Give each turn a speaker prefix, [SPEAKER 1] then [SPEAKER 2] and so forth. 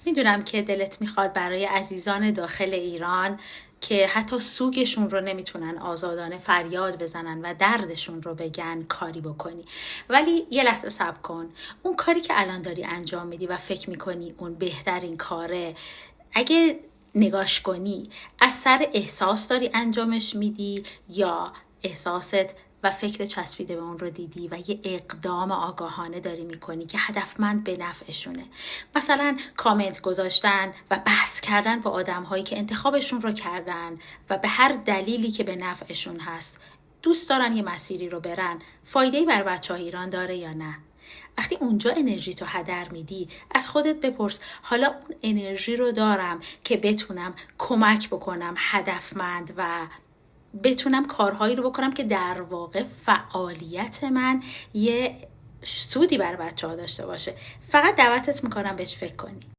[SPEAKER 1] میدونم که دلت میخواد برای عزیزان داخل ایران که حتی سوگشون رو نمیتونن آزادانه فریاد بزنن و دردشون رو بگن کاری بکنی، ولی یه لحظه صبر کن. اون کاری که الان داری انجام میدی و فکر میکنی اون بهترین کاره، اگه نگاش کنی از سر احساس داری انجامش میدی یا احساست و فکر چسبیده به اون رو دیدی و یه اقدام آگاهانه داری میکنی که هدفمند به نفعشونه؟ مثلا کامنت گذاشتن و بحث کردن با آدم هایی که انتخابشون رو کردن و به هر دلیلی که به نفعشون هست دوست دارن یه مسیری رو برن، فایده‌ای بر بچه‌های ایران داره یا نه؟ وقتی اونجا انرژی تو هدر میدی، از خودت بپرس حالا اون انرژی رو دارم که بتونم کمک بکنم هدفمند و بتونم کارهایی رو بکنم که در واقع فعالیت من یه سودی بر بچه ها داشته باشه. فقط دعوتت میکنم بهش فکر کنی.